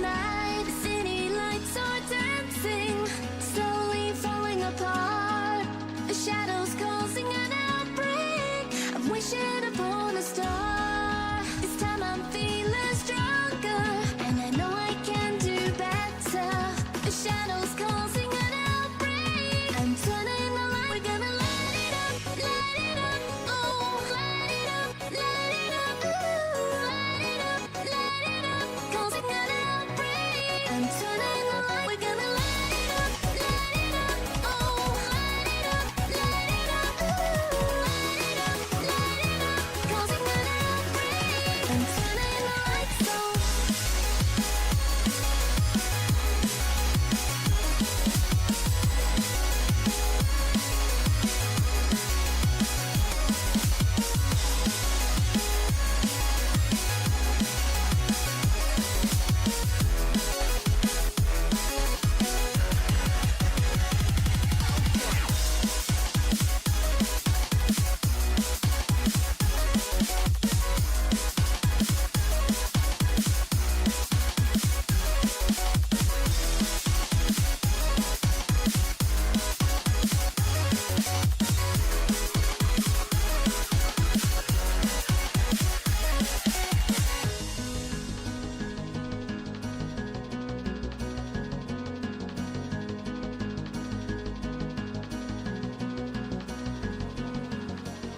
night, the city lights are dancing, slowly falling apart. The shadows causing an outbreak. I'm wishing upon a star. This time I'm feeling stronger, and I know I can do better. The shadows causing an outbreak. I'm turning the light. We're gonna light it up, oh, light it up, ooh, light it up, causing an outbreak. I'm turning the light. We're gonna light it up, oh, light it up, ooh, light it up, causing an outbreak. I'm turning the lights on.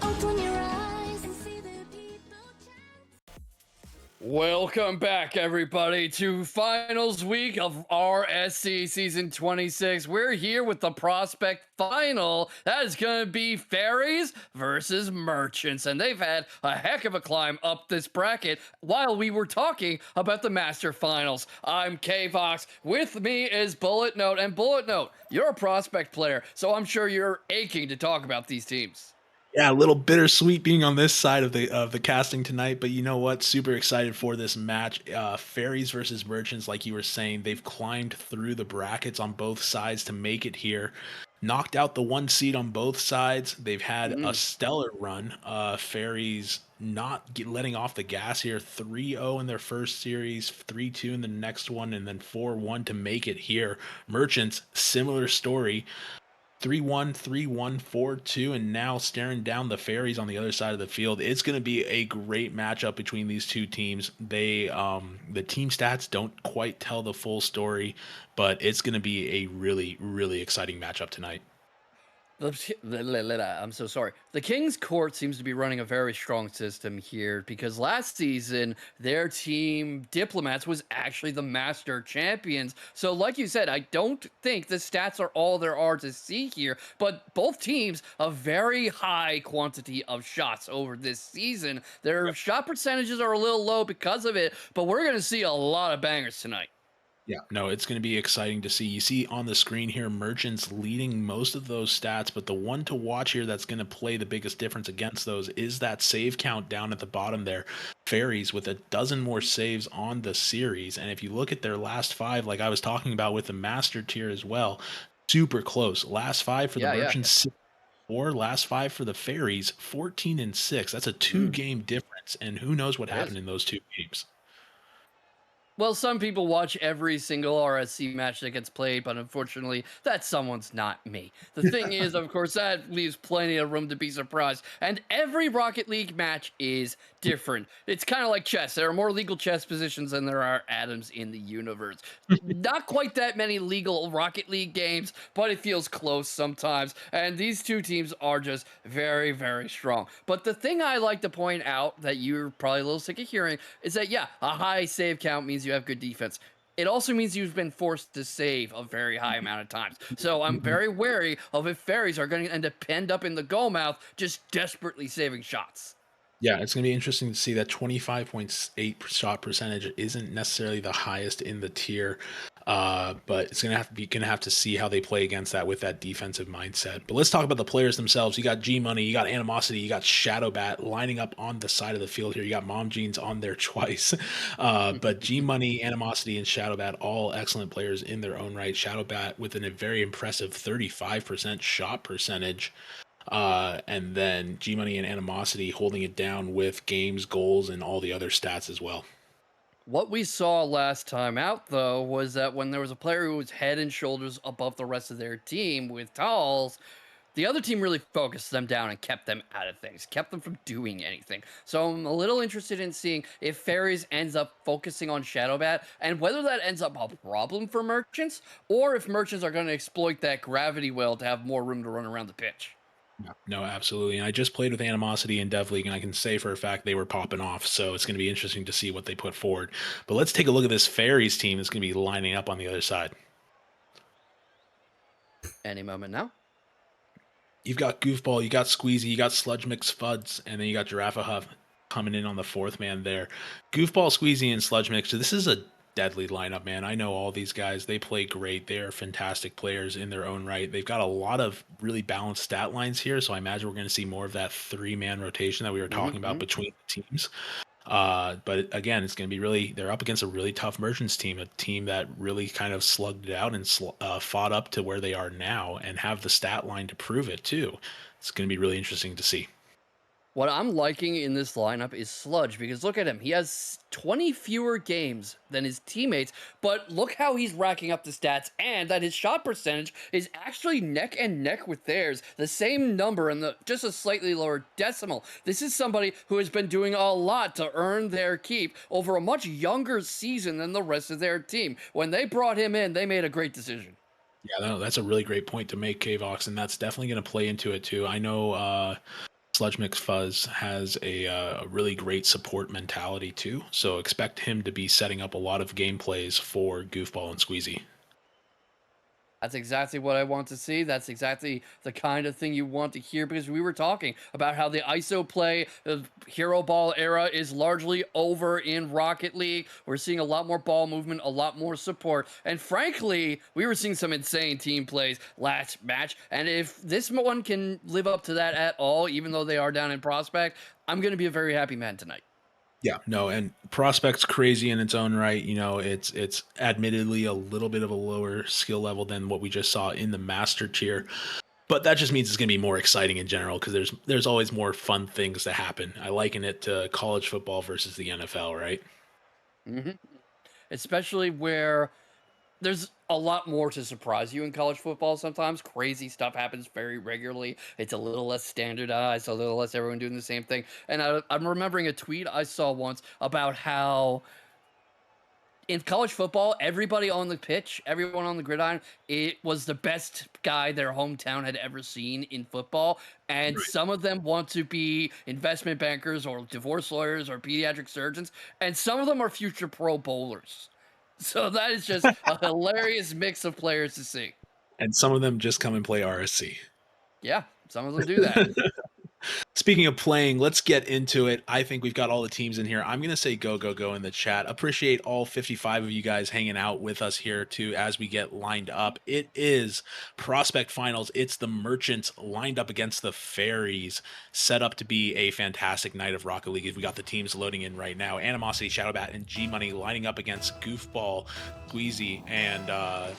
Open your eyes and see the people chant. Welcome back, everybody, to finals week of RSC season 26. We're here with the prospect final. That is going to be Fairies versus Merchants, and they've had a heck of a climb up this bracket while we were talking about the Master Finals. I'm K-Vox. With me is BulletNote, and BulletNote, you're a prospect player, so I'm sure you're aching to talk about these teams. Yeah, a little bittersweet being on this side of the casting tonight, but you know what? Super excited for this match. Fairies versus Merchants, like you were saying, they've climbed through the brackets on both sides to make it here. Knocked out the 1 seed on both sides. They've had a stellar run. Fairies not letting off the gas here. 3-0 in their first series, 3-2 in the next one, and then 4-1 to make it here. Merchants, similar story. 3-1, 3-1, 4-2, and now staring down the Fairies on the other side of the field. It's going to be a great matchup between these two teams. They, the team stats don't quite tell the full story, but it's going to be a really, really exciting matchup tonight. I'm so sorry. The King's Court seems to be running a very strong system here because last season their team Diplomats was actually the Master Champions. So like you said, I don't think the stats are all there are to see here, but both teams a very high quantity of shots over this season. Their shot percentages are a little low because of it, but we're going to see a lot of bangers tonight. Yeah, no, it's going to be exciting to see. You see on the screen here, Merchants leading most of those stats, but the one to watch here that's going to play the biggest difference against those is that save count down at the bottom there. Fairies with a dozen more saves on the series, and if you look at their last 5, like I was talking about with the Master tier as well, super close. Last 5 for the Merchants, 4. Last 5 for the Fairies, 14 and 6. That's a 2-game difference, and who knows what happened in those 2 games. Well, some people watch every single RSC match that gets played, but unfortunately, that someone's not me. The thing is, of course, that leaves plenty of room to be surprised, and every Rocket League match is different. It's kind of like chess. There are more legal chess positions than there are atoms in the universe. Not quite that many legal Rocket League games, but it feels close sometimes, and these two teams are just very, very strong. But the thing I like to point out that you're probably a little sick of hearing is that, yeah, a high save count means you have good defense. It also means you've been forced to save a very high amount of times. So I'm very wary of if Fairies are going to end up in the goal mouth just desperately saving shots. Yeah, it's going to be interesting to see that 25.8 shot percentage isn't necessarily the highest in the tier, but it's going to have to see how they play against that with that defensive mindset. But let's talk about the players themselves. You got Gmoney, you got Animosity, you got ShxdowBat lining up on the side of the field here. You got Mom Jeans on there twice, but Gmoney, Animosity, and ShxdowBat all excellent players in their own right. ShxdowBat with a very impressive 35% shot percentage. And then Gmoney and Animosity holding it down with games, goals, and all the other stats as well. What we saw last time out, though, was that when there was a player who was head and shoulders above the rest of their team with Talls, the other team really focused them down and kept them out of things, kept them from doing anything. So I'm a little interested in seeing if Fairies ends up focusing on ShxdowBat and whether that ends up a problem for Merchants or if Merchants are going to exploit that gravity well to have more room to run around the pitch. No, absolutely. And I just played with Animosity in Dev League, and I can say for a fact they were popping off. So it's going to be interesting to see what they put forward. But let's take a look at this Fairies team that's going to be lining up on the other side. Any moment now. You've got Goofball, you got Squeeezi, you got SludgeMixFuzz, and then you got Giraffahuff coming in on the fourth man there. Goofball, Squeezy, and SludgeMix. So this is a deadly lineup, man. I know all these guys. They play great. They are fantastic players in their own right. They've got a lot of really balanced stat lines here, so I imagine we're going to see more of that three-man rotation that we were talking about between the teams. But again, it's going to be really, they're up against a really tough Merchants team, a team that really kind of slugged it out and fought up to where they are now and have the stat line to prove it too. It's going to be really interesting to see. What I'm liking in this lineup is Sludge, because look at him. He has 20 fewer games than his teammates, but look how he's racking up the stats, and that his shot percentage is actually neck and neck with theirs. The same number and just a slightly lower decimal. This is somebody who has been doing a lot to earn their keep over a much younger season than the rest of their team. When they brought him in, they made a great decision. Yeah, no, that's a really great point to make, K-Vox, and that's definitely going to play into it too. I know SludgeMixFuzz has a really great support mentality too, so expect him to be setting up a lot of game plays for Goofball and Squeezy. That's exactly what I want to see. That's exactly the kind of thing you want to hear, because we were talking about how the ISO play, the Hero Ball era is largely over in Rocket League. We're seeing a lot more ball movement, a lot more support, and frankly, we were seeing some insane team plays last match, and if this one can live up to that at all, even though they are down in Prospect, I'm going to be a very happy man tonight. Yeah, no, and Prospect's crazy in its own right. You know, it's admittedly a little bit of a lower skill level than what we just saw in the Master tier, but that just means it's going to be more exciting in general because there's always more fun things to happen. I liken it to college football versus the NFL, right? hmm Especially where there's a lot more to surprise you in college football sometimes. Crazy stuff happens very regularly. It's a little less standardized, a little less everyone doing the same thing. And I'm remembering a tweet I saw once about how in college football, everybody on the pitch, everyone on the gridiron, it was the best guy their hometown had ever seen in football. And Right. some of them want to be investment bankers or divorce lawyers or pediatric surgeons. And some of them are future pro bowlers. So that is just a hilarious mix of players to see. And some of them just come and play RSC. Yeah, some of them do that. Speaking of playing, let's get into it. I think we've got all the teams in here. I'm going to say go, go, go in the chat. Appreciate all 55 of you guys hanging out with us here too as we get lined up. It is Prospect Finals. It's the Merchants lined up against the Fairies, set up to be a fantastic night of Rocket League. We got the teams loading in right now. Animosity, ShxdowBat, and Gmoney lining up against Goofball, Squeezy, and I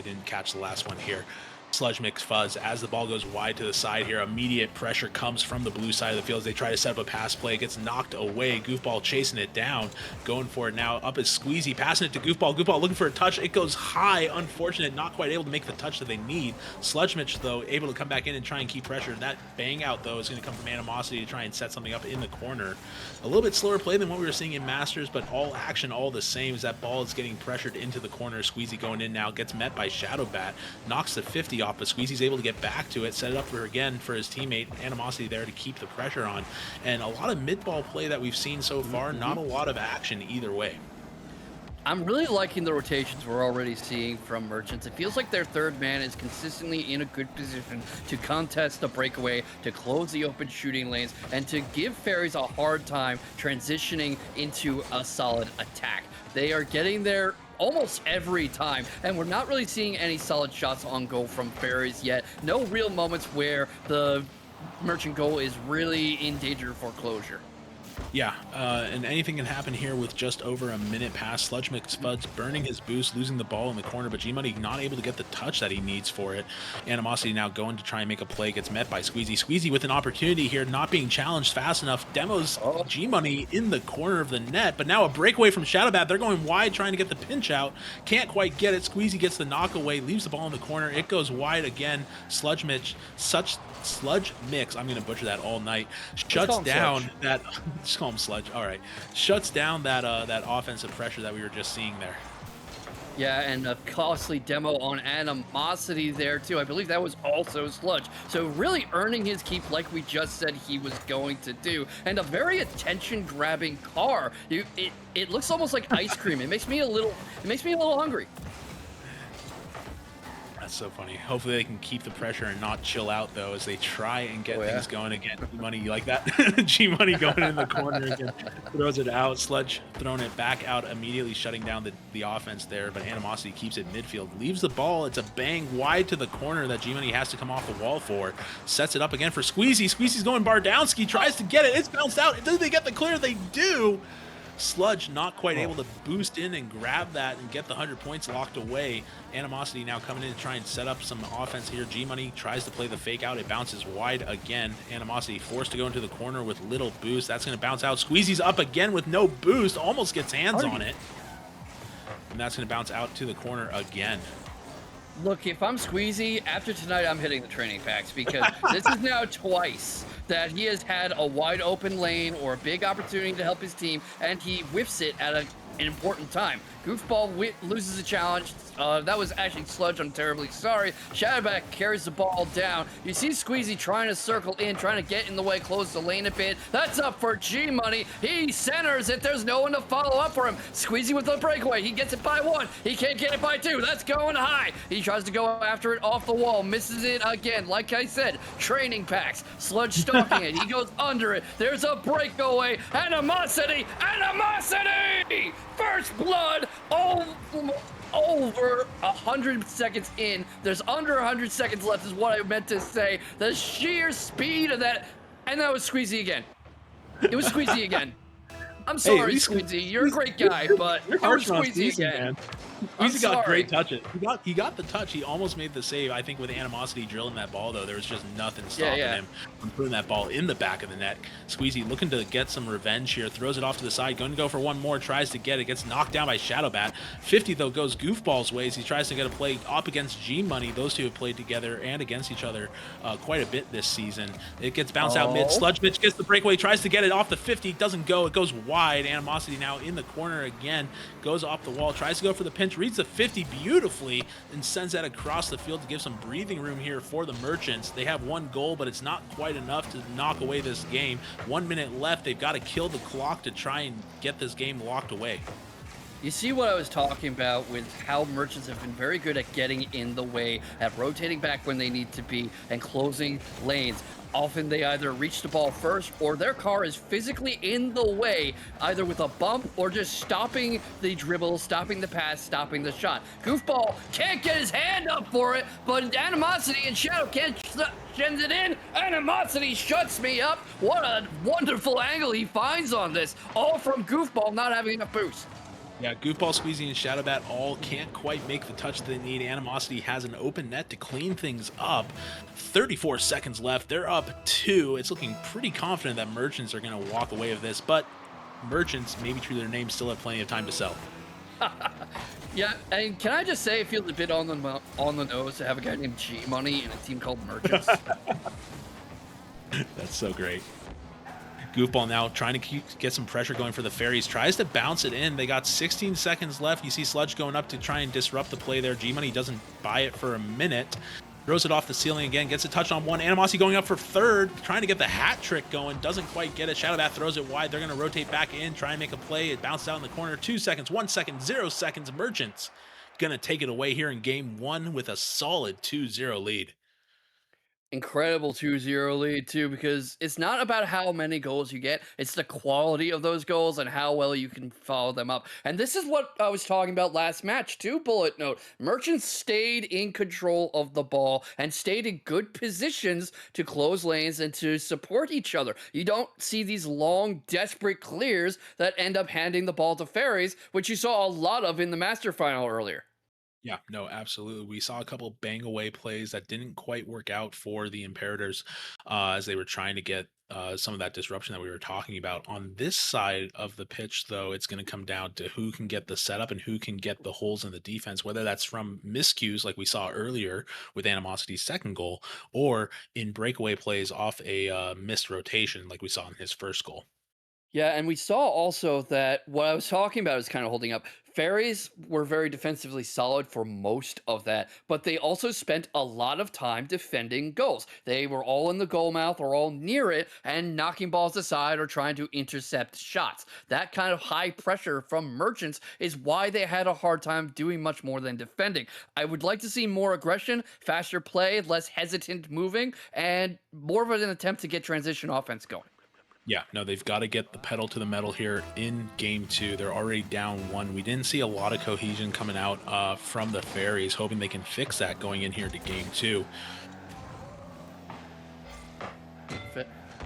didn't catch the last one here, SludgeMixFuzz. As the ball goes wide to the side here, immediate pressure comes from the blue side of the field as they try to set up a pass play. It gets knocked away. Goofball chasing it down, going for it now. Up is Squeezy, passing it to Goofball. Goofball looking for a touch. It goes high. Unfortunate, not quite able to make the touch that they need. SludgeMix, though, able to come back in and try and keep pressure. That bang out, though, is going to come from Animosity to try and set something up in the corner. A little bit slower play than what we were seeing in Masters, but all action all the same as that ball is getting pressured into the corner. Squeezy going in now, gets met by ShxdowBat, knocks the 50 off, but Squeezy's able to get back to it, set it up for again for his teammate Animosity there to keep the pressure on. And a lot of mid-ball play that we've seen so far, not a lot of action either way. I'm really liking the rotations we're already seeing from Merchants. It feels like their third man is consistently in a good position to contest the breakaway, to close the open shooting lanes, and to give Fairies a hard time transitioning into a solid attack. They are getting there almost every time, and we're not really seeing any solid shots on goal from Fairies yet. No real moments where the Merchant goal is really in danger of foreclosure. Yeah, and anything can happen here with just over a minute past. SludgeMixFuzz burning his boost, losing the ball in the corner, but Gmoney not able to get the touch that he needs for it. Animosity now going to try and make a play, gets met by Squeeezi. Squeeezi with an opportunity here, not being challenged fast enough. Demos Gmoney in the corner of the net, but now a breakaway from ShxdowBat. They're going wide trying to get the pinch out. Can't quite get it. Squeeezi gets the knockaway, leaves the ball in the corner. It goes wide again. SludgeMix, I'm going to butcher that all night. Shuts down that... Just call him Sludge. All right. Shuts down that that offensive pressure that we were just seeing there. Yeah, and a costly demo on Animosity there, too. I believe that was also Sludge. So really earning his keep like we just said he was going to do. And a very attention-grabbing car. It looks almost like ice cream. It makes me a little hungry. That's so funny. Hopefully they can keep the pressure and not chill out, though, as they try and get things going again. Gmoney, you like that? Gmoney going in the corner again. Throws it out. Sludge throwing it back out, immediately shutting down the offense there, but Animosity keeps it midfield. Leaves the ball. It's a bang wide to the corner that Gmoney has to come off the wall for. Sets it up again for Squeeezi. Squeezee's going Bardowski. Tries to get it. It's bounced out. Do they get the clear? They do. Sludge not quite able to boost in and grab that and get the 100 points locked away. Animosity now coming in to try and set up some offense here. Gmoney tries to play the fake out. It bounces wide again. Animosity forced to go into the corner with little boost. That's going to bounce out. Squeezee's up again with no boost. Almost gets hands on it. And that's going to bounce out to the corner again. Look, if I'm Squeeezi, after tonight, I'm hitting the training packs because this is now twice that he has had a wide open lane or a big opportunity to help his team, and he whiffs it at an important time. Goofball loses a challenge. That was actually Sludge. I'm terribly sorry. ShxdowBat carries the ball down. You see Squeeezi trying to circle in, trying to get in the way, close the lane a bit. That's up for Gmoney. He centers it. There's no one to follow up for him. Squeeezi with the breakaway. He gets it by one. He can't get it by two. That's going high. He tries to go after it off the wall. Misses it again. Like I said, training packs. Sludge stalking it. He goes under it. There's a breakaway. Animosity. Animosity! First blood. Over 100 seconds in. There's under 100 seconds left is what I meant to say. The sheer speed of that. And that was Squeeezi again. It was Squeeezi again. I'm sorry, Squeeezi. You're a great guy, but it was Squeeezi again. Squeeezi got great touches. He got the touch. He almost made the save. I think with Animosity drilling that ball, though, there was just nothing stopping him from putting that ball in the back of the net. Squeeezi looking to get some revenge here. Throws it off to the side. Going to go for one more. Tries to get it. Gets knocked down by ShxdowBat. 50, though, goes Goofball's ways. He tries to get a play up against Gmoney. Those two have played together and against each other quite a bit this season. It gets bounced out mid. SludgeMix gets the breakaway. Tries to get it off the 50. Doesn't go. It goes wide. Animosity now in the corner again. Goes off the wall. Tries to go for the pinch. Reads the 50 beautifully and sends that across the field to give some breathing room here for the Merchants. They have one goal, but it's not quite enough to knock away this game. 1 minute left. They've got to kill the clock to try and get this game locked away. You see what I was talking about with how Merchants have been very good at getting in the way, at rotating back when they need to be, and closing lanes. Often they either reach the ball first or their car is physically in the way, either with a bump or just stopping the dribble, stopping the pass, stopping the shot. Goofball can't get his hand up for it, but Animosity and Shadow can't send it in. Animosity shuts me up. What a wonderful angle he finds on this, all from Goofball not having enough boost. Yeah, Goofball, Squeeezi, and ShxdowBat all can't quite make the touch they need. Animosity has an open net to clean things up. 34 seconds left. They're up 2. It's looking pretty confident that Merchants are going to walk away with this, but Merchants, maybe true to their name, still have plenty of time to sell. Yeah, and can I just say it feels a bit on the nose to have a guy named Gmoney in a team called Merchants? That's so great. Goofball now trying to get some pressure going for the Fairies. Tries to bounce it in. They got 16 seconds left. You see Sludge going up to try and disrupt the play there. Gmoney doesn't buy it for a minute. Throws it off the ceiling again. Gets a touch on one. Animosity going up for third. Trying to get the hat trick going. Doesn't quite get it. ShxdowBat throws it wide. They're going to rotate back in. Try and make a play. It bounced out in the corner. 2 seconds. 1 second. 0 seconds. Merchants going to take it away here in game 1 with a solid 2-0 lead. Incredible 2-0 lead too, because it's not about how many goals you get, it's the quality of those goals and how well you can follow them up. And this is what I was talking about last match too, Bullet Note. Merchants stayed in control of the ball and stayed in good positions to close lanes and to support each other. You don't see these long, desperate clears that end up handing the ball to Fairies, which you saw a lot of in the Master Final earlier. Yeah, no, absolutely. We saw a couple bang away plays that didn't quite work out for the Imperators as they were trying to get some of that disruption that we were talking about. On this side of the pitch, though, it's going to come down to who can get the setup and who can get the holes in the defense, whether that's from miscues like we saw earlier with Animosity's second goal, or in breakaway plays off a missed rotation like we saw in his first goal. Yeah, and we saw also that what I was talking about is kind of holding up. Fairies were very defensively solid for most of that, but they also spent a lot of time defending goals. They were all in the goal mouth or all near it and knocking balls aside or trying to intercept shots. That kind of high pressure from Merchants is why they had a hard time doing much more than defending. I would like to see more aggression, faster play, less hesitant moving, and more of an attempt to get transition offense going. Yeah, no, they've got to get the pedal to the metal here in game two. They're already down one. We didn't see a lot of cohesion coming out from the Fairies, hoping they can fix that going in here to game two.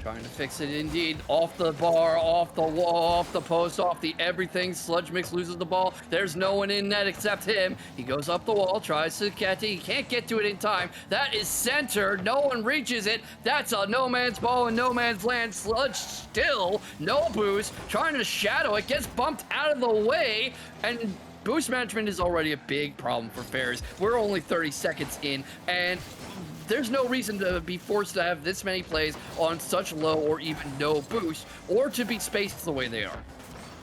Trying to fix it indeed. Off the bar, off the wall, off the post, off the everything. SludgeMix loses the ball. There's no one in net except him. He goes up the wall, tries to catch it. He can't get to it in time. That is centered. No one reaches it. That's a no man's ball in no man's land. Sludge still, no boost. Trying to shadow it. Gets bumped out of the way. And boost management is already a big problem for Fairies. We're only 30 seconds in, and there's no reason to be forced to have this many plays on such low or even no boost, or to be spaced the way they are.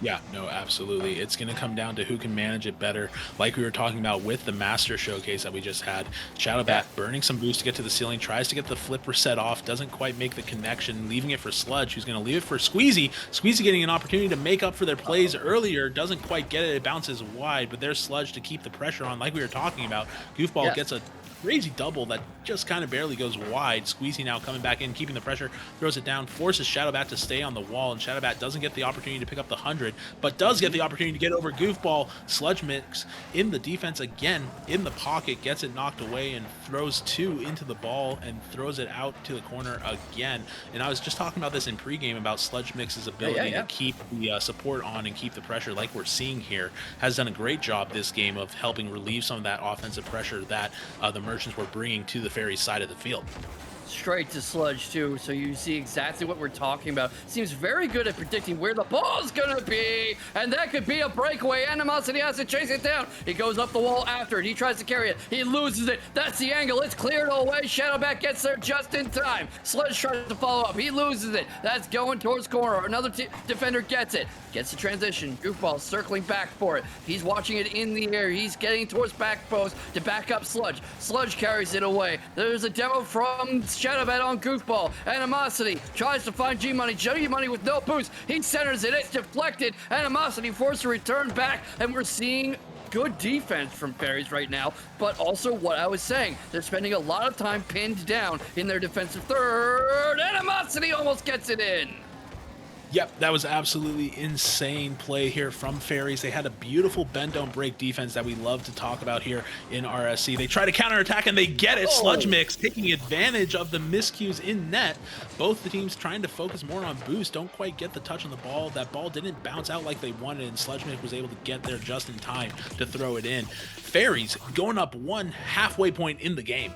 Yeah, no, absolutely. It's going to come down to who can manage it better. Like we were talking about with the Master Showcase that we just had. ShxdowBat burning some boost to get to the ceiling, tries to get the flip reset off, doesn't quite make the connection, leaving it for Sludge, who's going to leave it for Squeeezi. Squeeezi getting an opportunity to make up for their plays earlier, doesn't quite get it. It bounces wide, but there's Sludge to keep the pressure on, like we were talking about. Goofball gets a crazy double that just kind of barely goes wide. Squeeezi now coming back in, keeping the pressure, throws it down, forces ShxdowBat to stay on the wall, and ShxdowBat doesn't get the opportunity to pick up the 100, but does get the opportunity to get over Goofball. SludgeMix in the defense again, in the pocket, gets it knocked away and throws two into the ball and throws it out to the corner again. And I was just talking about this in pregame about SludgeMix's ability to keep the support on and keep the pressure like we're seeing here. Has done a great job this game of helping relieve some of that offensive pressure that the Merchants were bringing to the Fairies side of the field. Straight to Sludge too, so you see exactly what we're talking about. Seems very good at predicting where the ball's gonna be, and that could be a breakaway. Animosity has to chase it down. He goes up the wall after it. He tries to carry it. He loses it. That's the angle. It's cleared away. ShxdowBat gets there just in time. Sludge tries to follow up. He loses it. That's going towards corner. Another defender gets it. Gets the transition. Goofball circling back for it. He's watching it in the air. He's getting towards back post to back up Sludge. Sludge carries it away. There's a demo from ShxdowBat on Goofball. Animosity tries to find Gmoney. Gmoney with no boost. He centers it. It's deflected. Animosity forced to return back, and we're seeing good defense from Fairies right now, but also what I was saying, they're spending a lot of time pinned down in their defensive third. Animosity almost gets it in. Yep, that was absolutely insane play here from Fairies. They had a beautiful bend don't break defense that we love to talk about here in RSC. They try to counterattack and they get it. SludgeMix taking advantage of the miscues in net. Both the teams trying to focus more on boost, don't quite get the touch on the ball. That ball didn't bounce out like they wanted, and SludgeMix was able to get there just in time to throw it in. Fairies going up one halfway point in the game.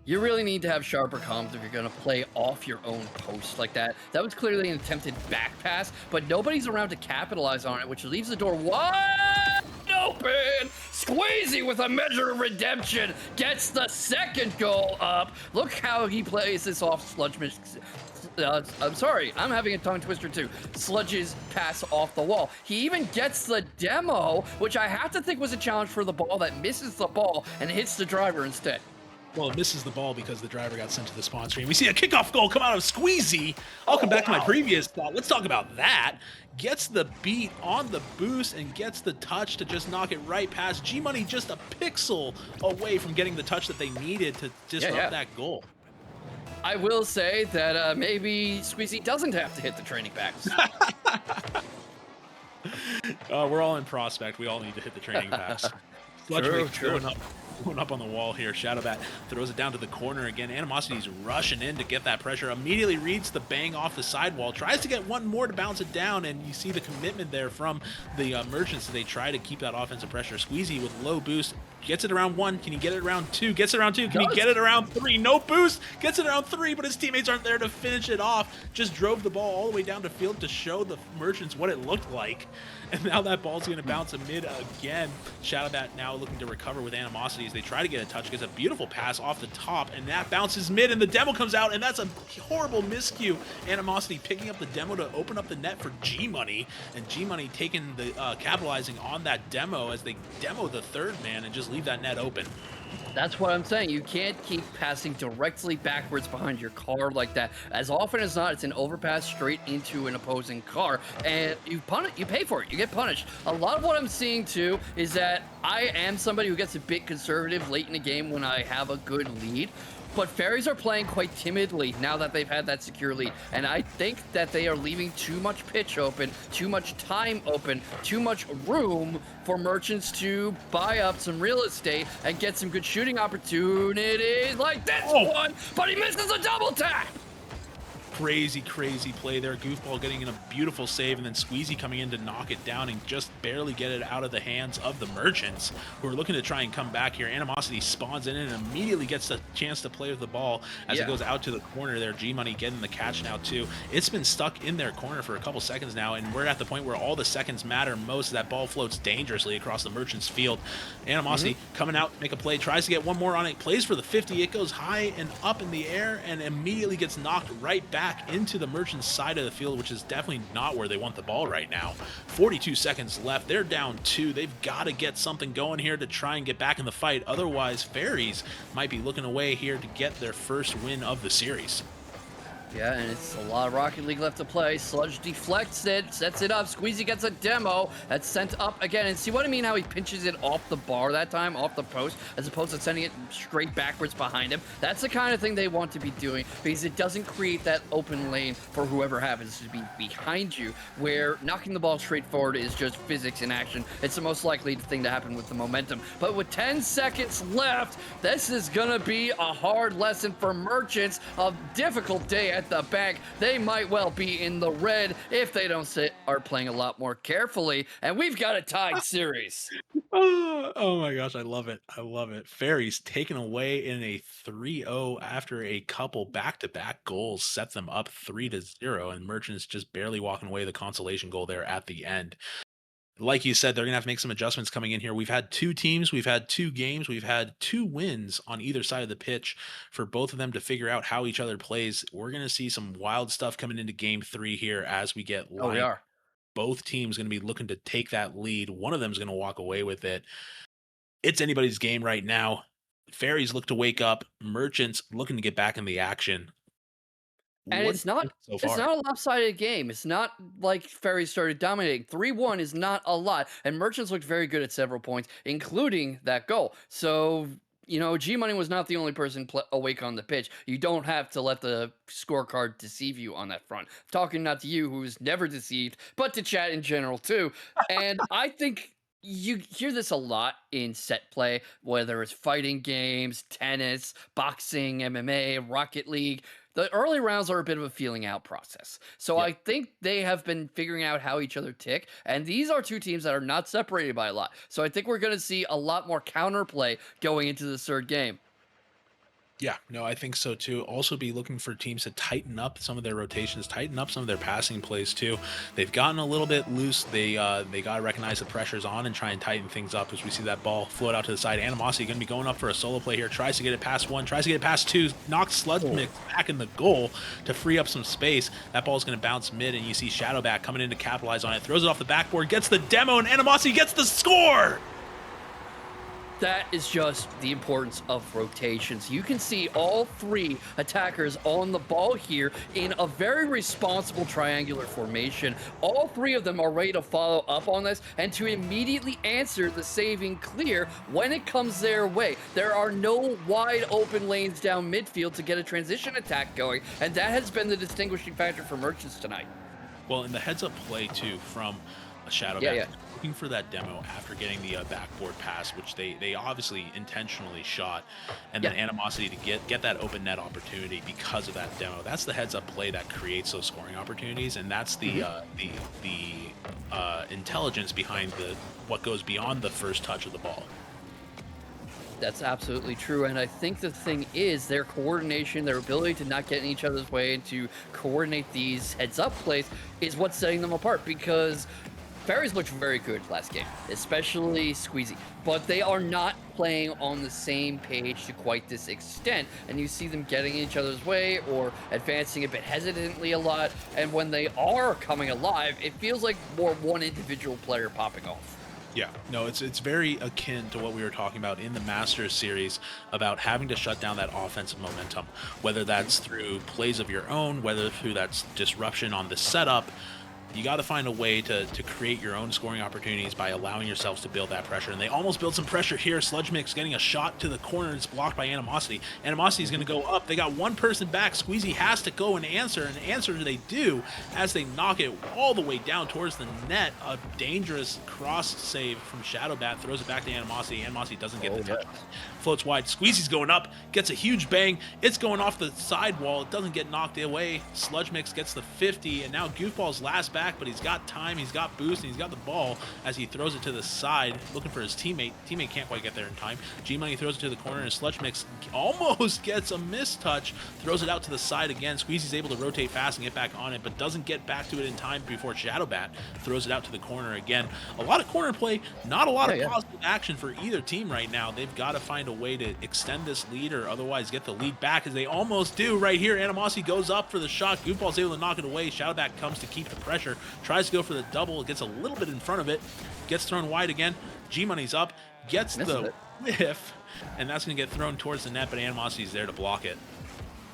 You really need to have sharper comms if you're going to play off your own post like that. That was clearly an attempted back pass, but nobody's around to capitalize on it, which leaves the door wide open. Squeeezi with a measure of redemption gets the second goal up. Look how he plays this off SludgeMix. I'm sorry, I'm having a tongue twister too. Sludge's pass off the wall. He even gets the demo, which I have to think was a challenge for the ball that misses the ball and hits the driver instead. Well, it misses the ball because the driver got sent to the spawn screen. We see a kickoff goal come out of Squeeezi. I'll come back to my previous thought. Let's talk about that. Gets the beat on the boost and gets the touch to just knock it right past. Gmoney just a pixel away from getting the touch that they needed to disrupt that goal. I will say that maybe Squeezy doesn't have to hit the training packs. We're all in prospect. We all need to hit the training packs. SludgeMix going up on the wall here. ShxdowBat throws it down to the corner again. Animosity's rushing in to get that pressure. Immediately reads the bang off the sidewall. Tries to get one more to bounce it down, and you see the commitment there from the merchants as they try to keep that offensive pressure. Squeezy with low boost. Gets it around 1. Can he get it around 2? Gets it around 2. Can he get it around 3? No boost. Gets it around 3, but his teammates aren't there to finish it off. Just drove the ball all the way down to field to show the merchants what it looked like. And now that ball's going to bounce mid again. ShxdowBat now looking to recover with Animosity as they try to get a touch. Gets a beautiful pass off the top, and that bounces mid, and the demo comes out, and that's a horrible miscue. Animosity picking up the demo to open up the net for Gmoney, and Gmoney taking the capitalizing on that demo as they demo the third man and just leave that net open. That's what I'm saying. You can't keep passing directly backwards behind your car like that. As often as not, it's an overpass straight into an opposing car, and you pay for it. You get punished. A lot of what I'm seeing too is that I am somebody who gets a bit conservative late in the game when I have a good lead. But Fairies are playing quite timidly now that they've had that secure lead. And I think that they are leaving too much pitch open, too much time open, too much room for merchants to buy up some real estate and get some good shooting opportunities like this one. But he misses a double tap. Crazy play there. Goofball getting in a beautiful save, and then Squeezy coming in to knock it down and just barely get it out of the hands of the merchants, who are looking to try and come back here. Animosity spawns in and immediately gets a chance to play with the ball as it goes out to the corner there. Gmoney getting the catch now too. It's been stuck in their corner for a couple seconds now, and we're at the point where all the seconds matter most. That ball floats dangerously across the merchants field. Animosity coming out, make a play, tries to get one more on it, plays for the 50. It goes high and up in the air and immediately gets knocked right back into the merchants side of the field, which is definitely not where they want the ball right now. 42 seconds left. They're down 2. They've got to get something going here to try and get back in the fight. Otherwise, Fairies might be looking away here to get their first win of the series. Yeah, and it's a lot of Rocket League left to play. Sludge deflects it, sets it up. Squeezy gets a demo. That's sent up again. And see what I mean? How he pinches it off the bar that time, off the post, as opposed to sending it straight backwards behind him. That's the kind of thing they want to be doing because it doesn't create that open lane for whoever happens to be behind you, where knocking the ball straight forward is just physics in action. It's the most likely thing to happen with the momentum. But with 10 seconds left, this is going to be a hard lesson for merchants. A difficult day at the bank. They might well be in the red if they don't are playing a lot more carefully, and we've got a tied series. Oh my gosh, I love it. I love it. Fairies taken away in a 3-0 after a couple back-to-back goals set them up 3-0, and Merchants just barely walking away the consolation goal there at the end. Like you said, they're going to have to make some adjustments coming in here. We've had 2 teams, we've had 2 games, we've had 2 wins on either side of the pitch for both of them to figure out how each other plays. We're going to see some wild stuff coming into game 3 here as we get live. Oh, we are. Both teams going to be looking to take that lead. One of them is going to walk away with it. It's anybody's game right now. Fairies look to wake up. Merchants looking to get back in the action. And it's not a lopsided game. It's not like Fairies started dominating. 3-1 is not a lot. And Merchants looked very good at several points, including that goal. So, you know, Gmoney was not the only person awake on the pitch. You don't have to let the scorecard deceive you on that front. Talking not to you, who's never deceived, but to chat in general, too. And I think you hear this a lot in set play, whether it's fighting games, tennis, boxing, MMA, Rocket League. The early rounds are a bit of a feeling out process. So I think they have been figuring out how each other tick. And these are 2 teams that are not separated by a lot. So I think we're going to see a lot more counterplay going into the third game. Yeah, no, I think so too. Also be looking for teams to tighten up some of their rotations, tighten up some of their passing plays too. They've gotten a little bit loose. They got to recognize the pressure's on and try and tighten things up as we see that ball float out to the side. Animosity going to be going up for a solo play here. Tries to get it past 1, tries to get it past 2, knocks SludgeMix back in the goal to free up some space. That ball's going to bounce mid, and you see ShxdowBat coming in to capitalize on it. Throws it off the backboard, gets the demo, and Animosity gets the score! That is just the importance of rotations. You can see all 3 attackers on the ball here in a very responsible triangular formation. All 3 of them are ready to follow up on this and to immediately answer the saving clear when it comes their way. There are no wide open lanes down midfield to get a transition attack going, and that has been the distinguishing factor for Merchants tonight. Well, in the heads-up play, too, from ShxdowBat, Yeah. looking for that demo after getting the backboard pass, which they obviously intentionally shot, and then Animosity to get that open net opportunity because of that demo. That's the heads-up play that creates those scoring opportunities, and that's the intelligence behind what goes beyond the first touch of the ball. That's absolutely true, and I think the thing is their coordination, their ability to not get in each other's way and to coordinate these heads-up plays is what's setting them apart, because Fairies looked very good last game, especially Squeeezi, but they are not playing on the same page to quite this extent, and you see them getting in each other's way or advancing a bit hesitantly a lot, and when they are coming alive, it feels like more one individual player popping off. Yeah, no, it's very akin to what we were talking about in the Masters series about having to shut down that offensive momentum, whether that's through plays of your own, whether through that's disruption on the setup. You got to find a way to create your own scoring opportunities by allowing yourselves to build that pressure. And they almost build some pressure here. SludgeMix getting a shot to the corner. It's blocked by Animosity. Animosity is going to go up. They got one person back. Squeeezi has to go and answer they do as they knock it all the way down towards the net. A dangerous cross save from ShxdowBat. Throws it back to Animosity. Animosity doesn't get the touch. Floats wide. Squeezi's going up. Gets a huge bang. It's going off the side wall. It doesn't get knocked away. SludgeMix gets the 50. And now Goofball's last back, but he's got time, he's got boost, and he's got the ball as he throws it to the side, looking for his teammate. Teammate can't quite get there in time. Gmoney throws it to the corner, and SludgeMix almost gets a mistouch, throws it out to the side again. Squeezy's able to rotate fast and get back on it, but doesn't get back to it in time before ShxdowBat throws it out to the corner again. A lot of corner play, not a lot of positive action for either team right now. They've got to find a way to extend this lead or otherwise get the lead back, as they almost do right here. Animosity goes up for the shot. Goofball's able to knock it away. ShxdowBat comes to keep the pressure. Tries to go for the double, gets a little bit in front of it, gets thrown wide again. Gmoney's up, gets the whiff, and that's going to get thrown towards the net, but Animosity's there to block it.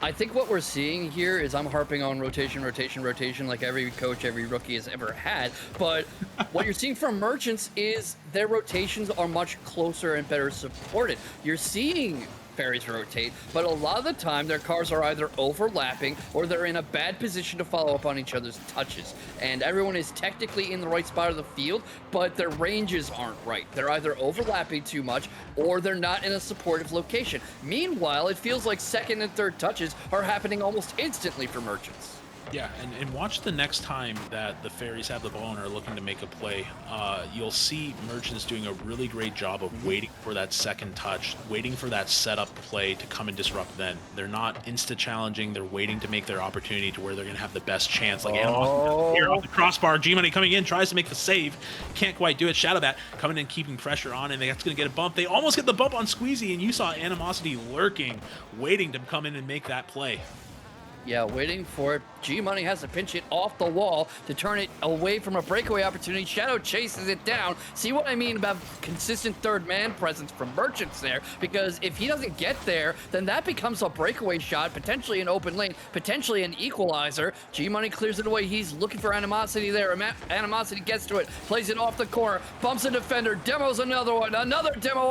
I think what we're seeing here is I'm harping on rotation like every coach, every rookie has ever had, but what you're seeing from Merchants is their rotations are much closer and better supported. You're seeing Fairies rotate, but a lot of the time their cars are either overlapping or they're in a bad position to follow up on each other's touches, and everyone is technically in the right spot of the field, but their ranges aren't right. They're either overlapping too much or they're not in a supportive location. Meanwhile, it feels like second and third touches are happening almost instantly for Merchants. Yeah, and watch the next time that the Fairies have the ball and are looking to make a play. You'll see Merchants doing a really great job of waiting for that second touch, waiting for that setup play to come and disrupt then. They're not insta-challenging. They're waiting to make their opportunity to where they're going to have the best chance. Like Animosity here off the crossbar. Gmoney coming in, tries to make the save. Can't quite do it. ShxdowBat coming in, keeping pressure on, and that's going to get a bump. They almost get the bump on Squeeezi, and you saw Animosity lurking, waiting to come in and make that play. Yeah, waiting for it. Gmoney has to pinch it off the wall to turn it away from a breakaway opportunity. Shadow chases it down. See what I mean about consistent third man presence from Merchants there? Because if he doesn't get there, then that becomes a breakaway shot, potentially an open lane, potentially an equalizer. Gmoney clears it away. He's looking for Animosity there. Animosity gets to it, plays it off the corner, bumps a defender, demos another one, another demo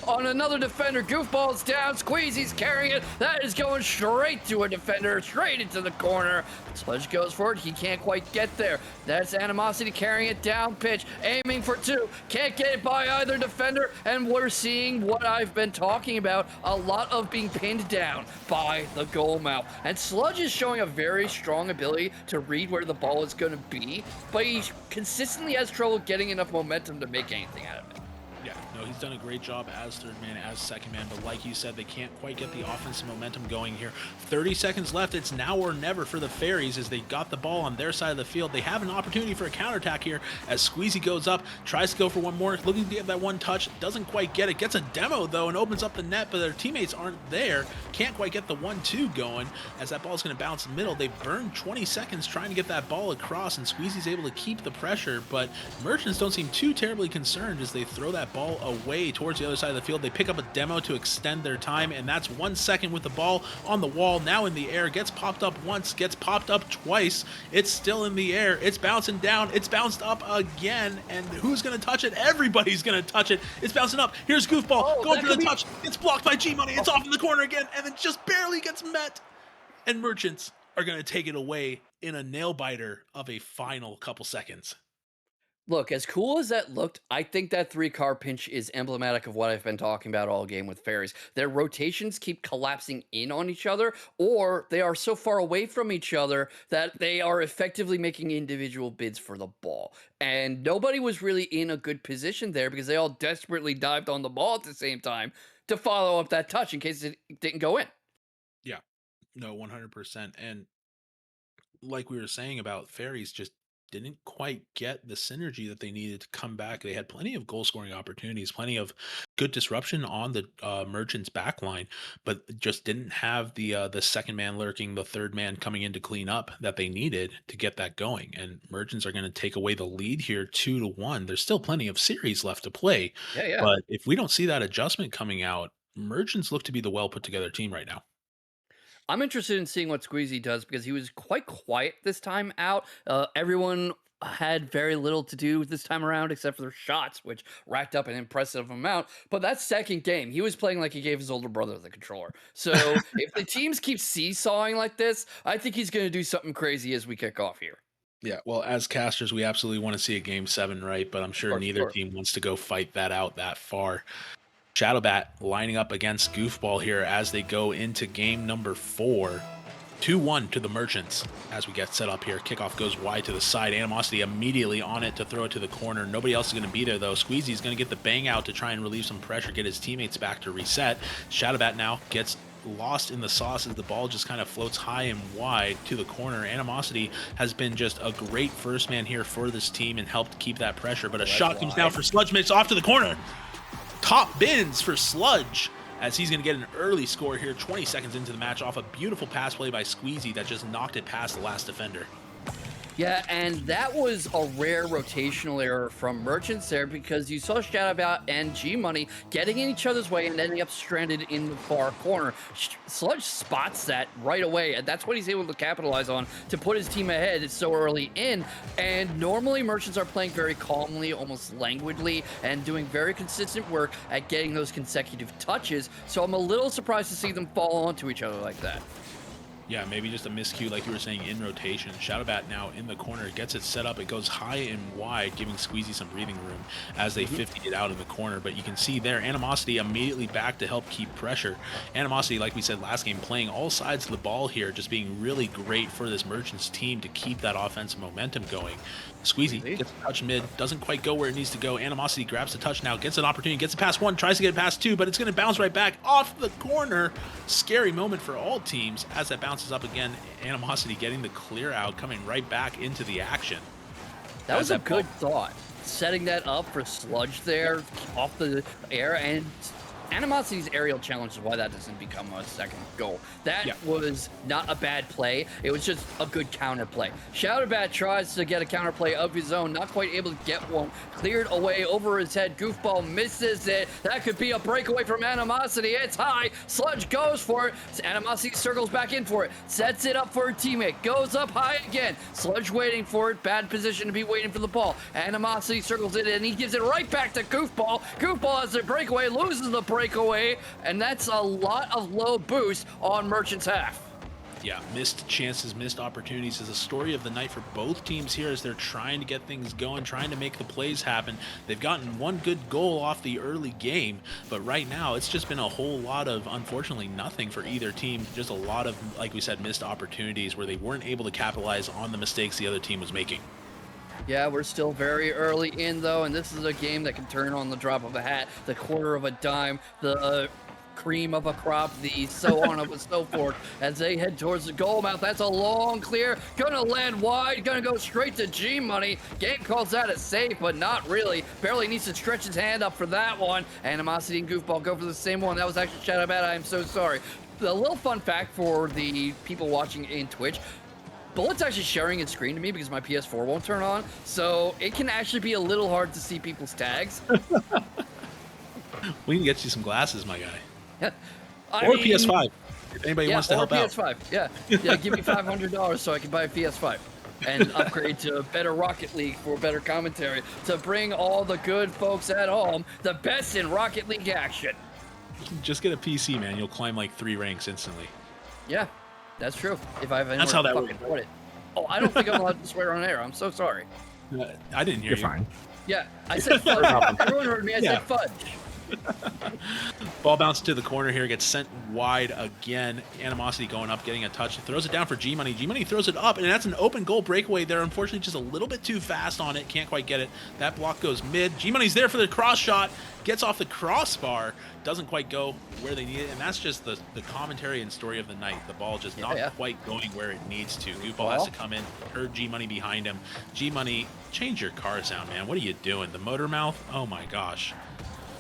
on another defender. Goofball's down. Squeezy's carrying it. That is going straight to a defender, straight into the corner. Sludge goes for it. He can't quite get there. That's Animosity carrying it down pitch, aiming for two. Can't get it by either defender, and we're seeing what I've been talking about, a lot of being pinned down by the goal mouth. And Sludge is showing a very strong ability to read where the ball is going to be, but he consistently has trouble getting enough momentum to make anything out of it. Yeah, no, he's done a great job as third man, as second man, but like you said, they can't quite get the offensive momentum going here. 30 seconds left. It's now or never for the Fairies as they got the ball on their side of the field. They have an opportunity for a counterattack here as Squeeezi goes up, tries to go for one more, looking to get that one touch, doesn't quite get it, gets a demo though and opens up the net, but their teammates aren't there. Can't quite get the 1-2 going as that ball's going to bounce in the middle. They burned 20 seconds trying to get that ball across, and Squeezi's able to keep the pressure, but Merchants don't seem too terribly concerned as they throw that ball away towards the other side of the field. They pick up a demo to extend their time, and that's 1 second with the ball on the wall, now in the air, gets popped up once, gets popped up twice. It's still in the air. It's bouncing down. It's bounced up again, and who's going to touch it? Everybody's going to touch it. It's bouncing up. Here's Goofball going for the touch. It's blocked by Gmoney. It's off in the corner again, and then just barely gets met. And Merchants are going to take it away in a nail biter of a final couple seconds. Look, as cool as that looked, I think that 3-card pinch is emblematic of what I've been talking about all game with Fairies. Their rotations keep collapsing in on each other, or they are so far away from each other that they are effectively making individual bids for the ball. And nobody was really in a good position there because they all desperately dived on the ball at the same time to follow up that touch in case it didn't go in. Yeah, no, 100%. And like we were saying about Fairies, just didn't quite get the synergy that they needed to come back. They had plenty of goal scoring opportunities, plenty of good disruption on the Merchants back line, but just didn't have the second man lurking, the third man coming in to clean up that they needed to get that going. And Merchants are going to take away the lead here 2-1. There's still plenty of series left to play. Yeah. But if we don't see that adjustment coming out, Merchants look to be the well put together team right now. I'm interested in seeing what Squeeezi does because he was quite quiet this time out. Everyone had very little to do this time around except for their shots, which racked up an impressive amount. But that second game, he was playing like he gave his older brother the controller. So if the teams keep seesawing like this, I think he's going to do something crazy as we kick off here. Yeah, well, as casters, we absolutely want to see a game 7, right? But I'm sure neither team wants to go fight that out that far. ShxdowBat lining up against Goofball here as they go into game number 4. 2-1 to the Merchants as we get set up here. Kickoff goes wide to the side. Animosity immediately on it to throw it to the corner. Nobody else is going to be there, though. Squeezy is going to get the bang out to try and relieve some pressure, get his teammates back to reset. ShxdowBat now gets lost in the sauce as the ball just kind of floats high and wide to the corner. Animosity has been just a great first man here for this team and helped keep that pressure, but a shot comes down for SludgeMix off to the corner. Top bins for Sludge as he's going to get an early score here 20 seconds into the match off a beautiful pass play by Squeezy that just knocked it past the last defender. Yeah, and that was a rare rotational error from Merchants there because you saw ShxdowBat and Gmoney getting in each other's way and ending up stranded in the far corner. Sludge spots that right away, and that's what he's able to capitalize on to put his team ahead so early in. And normally Merchants are playing very calmly, almost languidly, and doing very consistent work at getting those consecutive touches. So I'm a little surprised to see them fall onto each other like that. Yeah, maybe just a miscue, like you were saying, in rotation. ShxdowBat now in the corner, gets it set up. It goes high and wide, giving Squeezy some breathing room as they 50 it out in the corner. But you can see there, Animosity immediately back to help keep pressure. Animosity, like we said last game, playing all sides of the ball here, just being really great for this Merchants team to keep that offensive momentum going. Squeezy gets a touch mid, doesn't quite go where it needs to go. Animosity grabs the touch now, gets an opportunity, gets it past 1, tries to get it past 2, but it's going to bounce right back off the corner. Scary moment for all teams as that bounces up again. Animosity getting the clear out, coming right back into the action. That was a good thought. Setting that up for Sludge there off the air, and Animosity's aerial challenge is why that doesn't become a second goal. That was not a bad play. It was just a good counter play. ShxdowBat tries to get a counter play of his own, not quite able to get one. Cleared away over his head. Goofball misses it. That could be a breakaway from Animosity. It's high. Sludge goes for it. Animosity circles back in for it. Sets it up for a teammate. Goes up high again. Sludge waiting for it. Bad position to be waiting for the ball. Animosity circles it and he gives it right back to Goofball. Goofball has a breakaway, loses the breakaway, and that's a lot of low boost on Merchants' half. Yeah, missed chances, missed opportunities is a story of the night for both teams here as they're trying to get things going, trying to make the plays happen. They've gotten one good goal off the early game, but right now it's just been a whole lot of, unfortunately, nothing for either team. Just a lot of, like we said, missed opportunities where they weren't able to capitalize on the mistakes the other team was making. Yeah, we're still very early in, though, and this is a game that can turn on the drop of a hat, the quarter of a dime, the cream of a crop, the so on and so forth as they head towards the goal mouth. That's a long clear, gonna land wide, gonna go straight to Gmoney. Game calls that a save, but not really. Barely needs to stretch his hand up for that one. Animosity and Goofball go for the same one. That was actually ShxdowBat. I am so sorry. A little fun fact for the people watching in Twitch, Bullet's actually sharing his screen to me because my PS4 won't turn on, so it can actually be a little hard to see people's tags. We can get you some glasses, my guy. Yeah. I Or mean, PS5. If anybody yeah, wants to or help out. PS5. Yeah, yeah. Give me $500 so I can buy a PS5 and upgrade to better Rocket League for better commentary to bring all the good folks at home the best in Rocket League action. Just get a PC, man. You'll climb like 3 ranks instantly. Yeah, that's true. If I have That's how that fucking works. afford it. Oh, I don't think I'm allowed to swear on air. I'm so sorry. I didn't hear You're you. fine. Yeah, I said fudge. Everyone heard me. I Yeah. said fudge. Ball bounces to the corner here, gets sent wide again. Animosity going up, getting a touch. Throws it down for Gmoney. Gmoney throws it up, and that's an open goal breakaway there. Unfortunately, just a little bit too fast on it. Can't quite get it. That block goes mid. Gmoney's there for the cross shot. Gets off the crossbar. Doesn't quite go where they need it. And that's just the commentary and story of the night. The ball just not quite going where it needs to. Goofball has to come in. Heard Gmoney behind him. Gmoney, change your car sound, man. What are you doing? The motor mouth? Oh my gosh.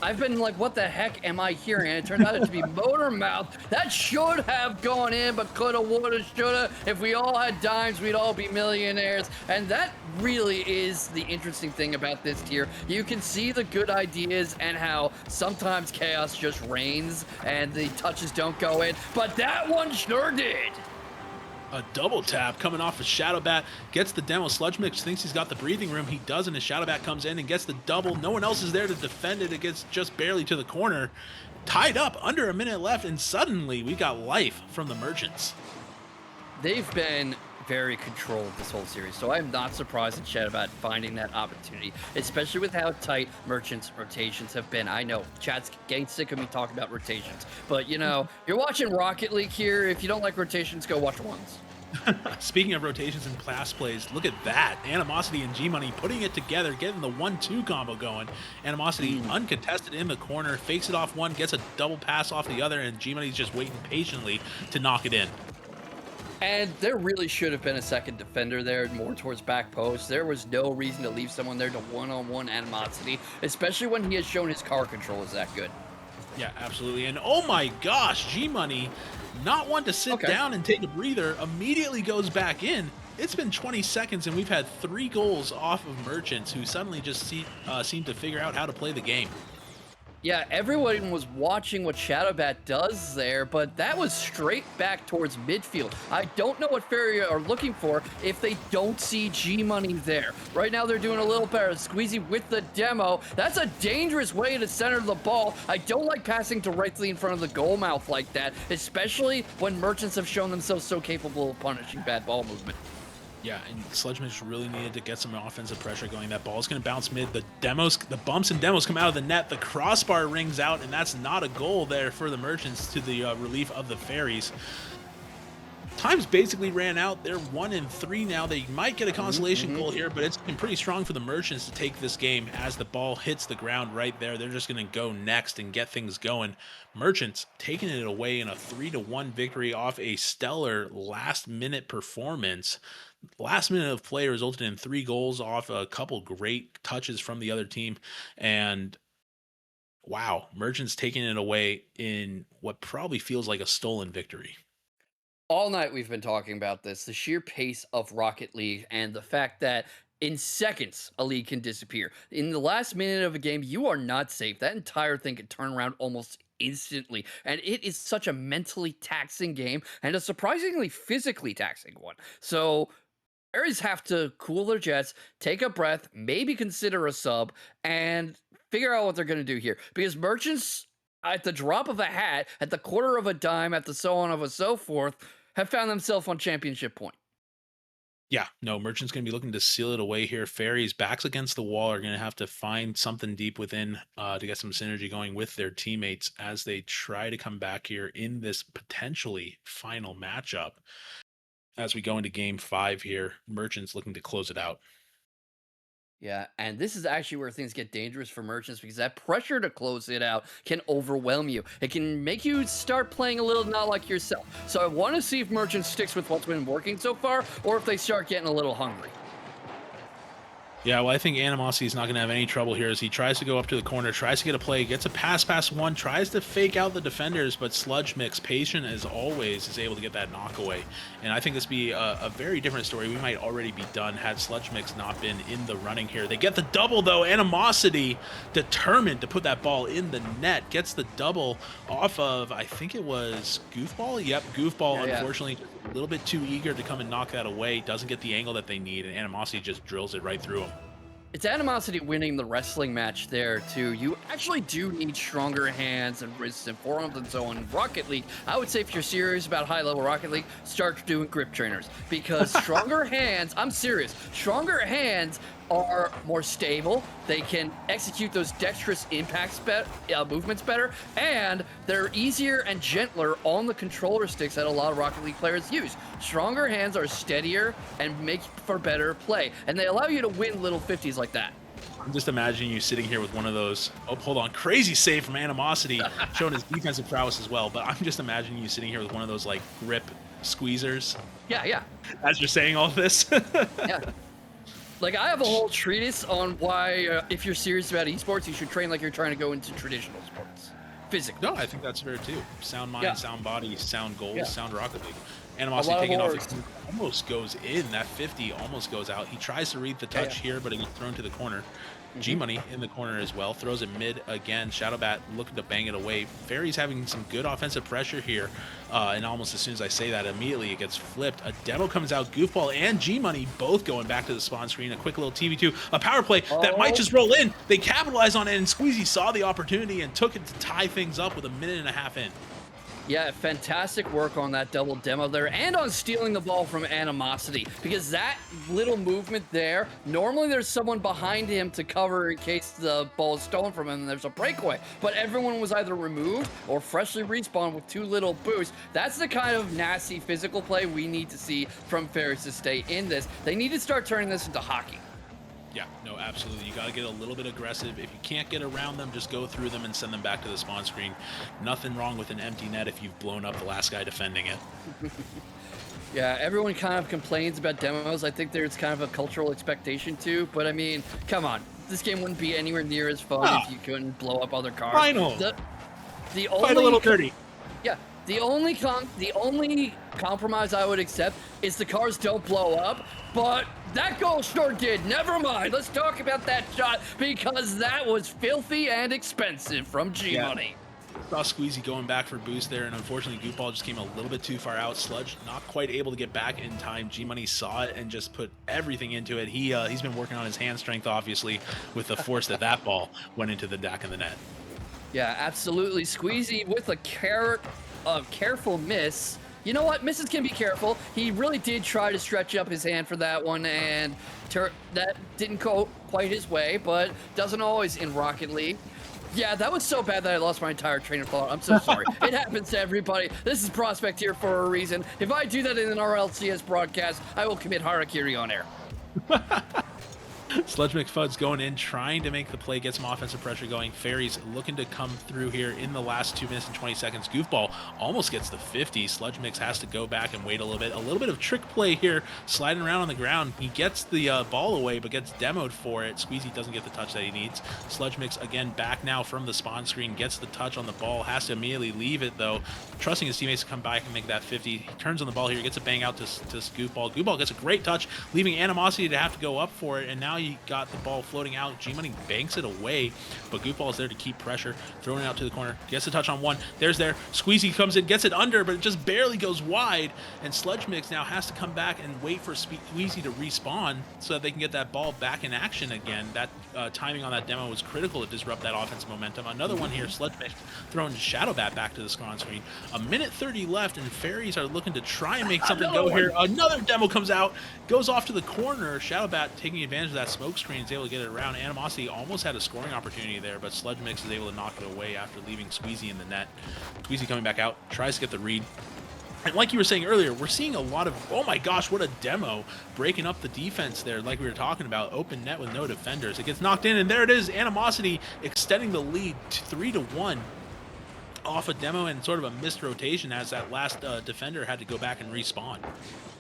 I've been like, what the heck am I hearing? And it turned out to be motor mouth. That should have gone in, but coulda, woulda, shoulda. If we all had dimes, we'd all be millionaires. And that really is the interesting thing about this tier. You can see the good ideas and how sometimes chaos just reigns and the touches don't go in. But that one sure did. A double tap coming off of ShxdowBat, gets the demo. SludgeMix thinks he's got the breathing room. He doesn't, and ShxdowBat comes in and gets the double. No one else is there to defend it. It gets just barely to the corner. Tied up, under a minute left, and suddenly we got life from the Merchants. They've been very controlled this whole series, so I'm not surprised at ShxdowBat finding that opportunity, especially with how tight Merchants' rotations have been. I know, chat's getting sick of me talking about rotations, but you know, you're watching Rocket League here. If you don't like rotations, go watch ones. Speaking of rotations and pass plays, look at that. Animosity and Gmoney putting it together, getting the 1-2 combo going. Animosity uncontested in the corner, fakes it off one, gets a double pass off the other, and Gmoney's just waiting patiently to knock it in. And there really should have been a second defender there, more towards back post. There was no reason to leave someone there to one-on-one Animosity, especially when he has shown his car control is that good. Yeah, absolutely. And oh my gosh, Gmoney, not one to sit down and take a breather, immediately goes back in. It's been 20 seconds and we've had 3 goals off of Merchants, who suddenly just seem to figure out how to play the game. Yeah, everyone was watching what ShxdowBat does there, but that was straight back towards midfield. I don't know what Fairies are looking for if they don't see Gmoney there. Right now, they're doing a little better. Squeeezi with the demo. That's a dangerous way to center the ball. I don't like passing directly in front of the goal mouth like that, especially when Merchants have shown themselves so capable of punishing bad ball movement. Yeah, and SludgeMix really needed to get some offensive pressure going. That ball's going to bounce mid. The bumps and demos come out of the net. The crossbar rings out, and that's not a goal there for the Merchants to the relief of the Fairies. Time's basically ran out. They're 1-3 now. They might get a consolation goal here, but it's been pretty strong for the Merchants to take this game as the ball hits the ground right there. They're just going to go next and get things going. Merchants taking it away in a 3-1 victory off a stellar last-minute performance. Last minute of play resulted in 3 goals off a couple great touches from the other team. And wow, Merchants taking it away in what probably feels like a stolen victory. All night we've been talking about this, the sheer pace of Rocket League and the fact that in seconds a league can disappear. In the last minute of a game, you are not safe. That entire thing can turn around almost instantly. And it is such a mentally taxing game and a surprisingly physically taxing one. So Fairies have to cool their jets, take a breath, maybe consider a sub, and figure out what they're going to do here. Because Merchants, at the drop of a hat, at the quarter of a dime, at the so on of a so forth, have found themselves on championship point. Yeah, no, Merchant's going to be looking to seal it away here. Fairies, backs against the wall, are going to have to find something deep within to get some synergy going with their teammates as they try to come back here in this potentially final matchup. As we go into game 5 here, Merchants looking to close it out. Yeah, and this is actually where things get dangerous for Merchants because that pressure to close it out can overwhelm you. It can make you start playing a little not like yourself. So I want to see if Merchants sticks with what's been working so far or if they start getting a little hungry. Yeah, well, I think Animosity is not going to have any trouble here as he tries to go up to the corner, tries to get a play, gets a pass past one, tries to fake out the defenders, but SludgeMix, patient as always, is able to get that knockaway. And I think this would be a very different story. We might already be done had SludgeMix not been in the running here. They get the double, though. Animosity determined to put that ball in the net, gets the double off of, I think it was Goofball? Yep, Goofball, Yeah. unfortunately, a little bit too eager to come and knock that away, doesn't get the angle that they need, and Animosity just drills it right through him. It's Animosity winning the wrestling match there, too. You actually do need stronger hands and wrists and forearms and so on in Rocket League. I would say if you're serious about high-level Rocket League, start doing grip trainers. Because stronger hands, I'm serious, stronger hands are more stable. They can execute those dexterous movements better, and they're easier and gentler on the controller sticks that a lot of Rocket League players use. Stronger hands are steadier and make for better play, and they allow you to win little 50s like that. I'm just imagining you sitting here with one of those. Oh, hold on. Crazy save from Animosity, showing his defensive prowess as well. But I'm just imagining you sitting here with one of those, like, grip squeezers. Yeah. As you're saying all this. Yeah. Like, I have a whole treatise on why, if you're serious about esports, you should train like you're trying to go into traditional sports. Physically. No, I think that's fair, too. Sound mind, sound body, sound goals, sound Rocket League. A Animosity lot of taking off. horrors. Almost goes in. That 50 almost goes out. He tries to read the touch here, but it gets thrown to the corner. Gmoney in the corner as well. Throws it mid again. ShxdowBat looking to bang it away. Fairies having some good offensive pressure here. And almost as soon as I say that, immediately it gets flipped. A demo comes out. Goofball and Gmoney both going back to the spawn screen. A quick little TV2. A power play that might just roll in. They capitalize on it, and Squeeezi saw the opportunity and took it to tie things up with a minute and a half in. Yeah, fantastic work on that double demo there and on stealing the ball from Animosity, because that little movement there, normally there's someone behind him to cover in case the ball is stolen from him and there's a breakaway, but everyone was either removed or freshly respawned with two little boosts. That's the kind of nasty physical play we need to see from Fairies to stay in this. They need to start turning this into hockey. Yeah, no, absolutely. You got to get a little bit aggressive. If you can't get around them, just go through them and send them back to the spawn screen. Nothing wrong with an empty net if you've blown up the last guy defending it. Yeah, everyone kind of complains about demos. I think there's kind of a cultural expectation too, but I mean, come on. This game wouldn't be anywhere near as fun if you couldn't blow up other cars. Final. The Fight a little dirty. Yeah, the only compromise I would accept is the cars don't blow up, but that goal sure did. Never mind. Let's talk about that shot because that was filthy and expensive from Gmoney. Saw Squeeezi going back for boost there, and unfortunately Goofball just came a little bit too far out. Sludge not quite able to get back in time. Gmoney saw it and just put everything into it. He's been working on his hand strength, obviously, with the force that ball went into the back of the net. Yeah, absolutely. Squeeezi with a careful miss. You know what? Misses can be careful. He really did try to stretch up his hand for that one, and that didn't go quite his way, but doesn't always in Rocket League. Yeah, that was so bad that I lost my entire train of thought. I'm so sorry. It happens to everybody. This is Prospect here for a reason. If I do that in an RLCS broadcast, I will commit harakiri on air. SludgeMixFuzz going in, trying to make the play, get some offensive pressure going. Fairies looking to come through here in the last 2 minutes and 20 seconds. Goofball almost gets the 50. SludgeMix has to go back and wait a little bit. A little bit of trick play here, sliding around on the ground. He gets the ball away, but gets demoed for it. Squeeezi doesn't get the touch that he needs. SludgeMix again back now from the spawn screen, gets the touch on the ball, has to immediately leave it though, trusting his teammates to come back and make that 50. He turns on the ball here, gets a bang out to Goofball. Goofball gets a great touch, leaving Animosity to have to go up for it, and now you got the ball floating out. Gmoney banks it away, but Goofball is there to keep pressure, throwing it out to the corner, gets a touch on one. There's Squeeezi comes in, gets it under, but it just barely goes wide, and SludgeMix now has to come back and wait for Squeeezi to respawn so that they can get that ball back in action again. That timing on that demo was critical to disrupt that offense momentum. Another one here, SludgeMix throwing ShxdowBat back to the spawn screen. A minute 30 left, and Fairies are looking to try and make something go here. Another demo comes out, goes off to the corner. ShxdowBat taking advantage of that smoke screen is able to get it around. Animosity almost had a scoring opportunity there, but SludgeMix is able to knock it away after leaving Squeeezi in the net. Squeeezi coming back out, tries to get the read. And like you were saying earlier, we're seeing a lot of, oh my gosh, what a demo, breaking up the defense there like we were talking about, open net with no defenders. It gets knocked in, and there it is, Animosity extending the lead to 3-1. off a demo and sort of a missed rotation as that last defender had to go back and respawn.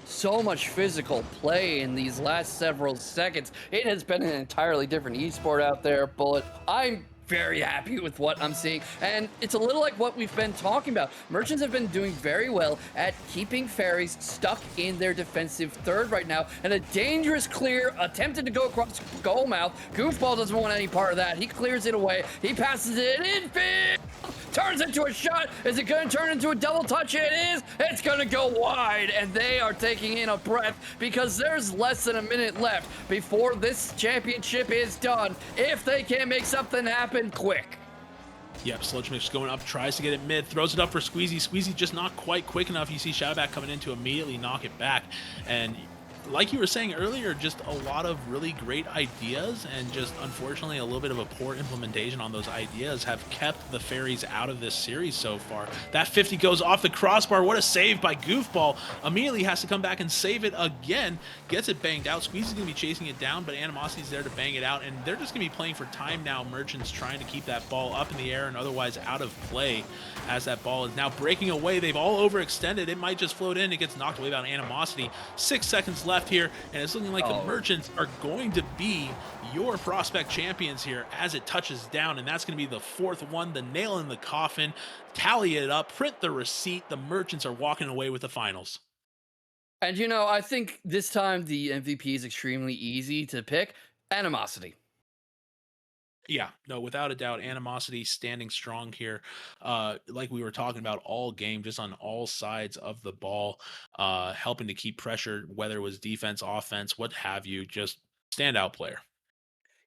So much physical play in these last several seconds. It has been an entirely different esport out there, Bullet. I'm very happy with what I'm seeing, and it's a little like what we've been talking about. Merchants have been doing very well at keeping Fairies stuck in their defensive third right now, and a dangerous clear attempted to go across goal mouth. Goofball doesn't want any part of that. He clears it away. He passes it in field. Turns into a shot. Is it going to turn into a double touch? It is. It's going to go wide, and they are taking in a breath because there's less than a minute left before this championship is done. If they can't make something happen quick. Yep, SludgeMix going up, tries to get it mid, throws it up for Squeezy. Squeezy just not quite quick enough. You see ShxdowBat coming in to immediately knock it back. And like you were saying earlier, just a lot of really great ideas, and just unfortunately a little bit of a poor implementation on those ideas have kept the Fairies out of this series so far. That 50 goes off the crossbar. What a save by Goofball. Immediately has to come back and save it again. Gets it banged out. Squeezy's going to be chasing it down, but Animosity's there to bang it out, and they're just going to be playing for time now. Merchants trying to keep that ball up in the air and otherwise out of play as that ball is now breaking away. They've all overextended. It might just float in. It gets knocked away by Animosity. 6 seconds left here, and it's looking like the Merchants are going to be your prospect champions here as it touches down, and that's going to be the fourth one, the nail in the coffin. Tally it up, print the receipt. The Merchants are walking away with the finals. And you know, I think this time the MVP is extremely easy to pick. Animosity. Yeah, no, without a doubt, Animosity standing strong here. Like we were talking about all game, just on all sides of the ball, helping to keep pressure, whether it was defense, offense, what have you, just standout player.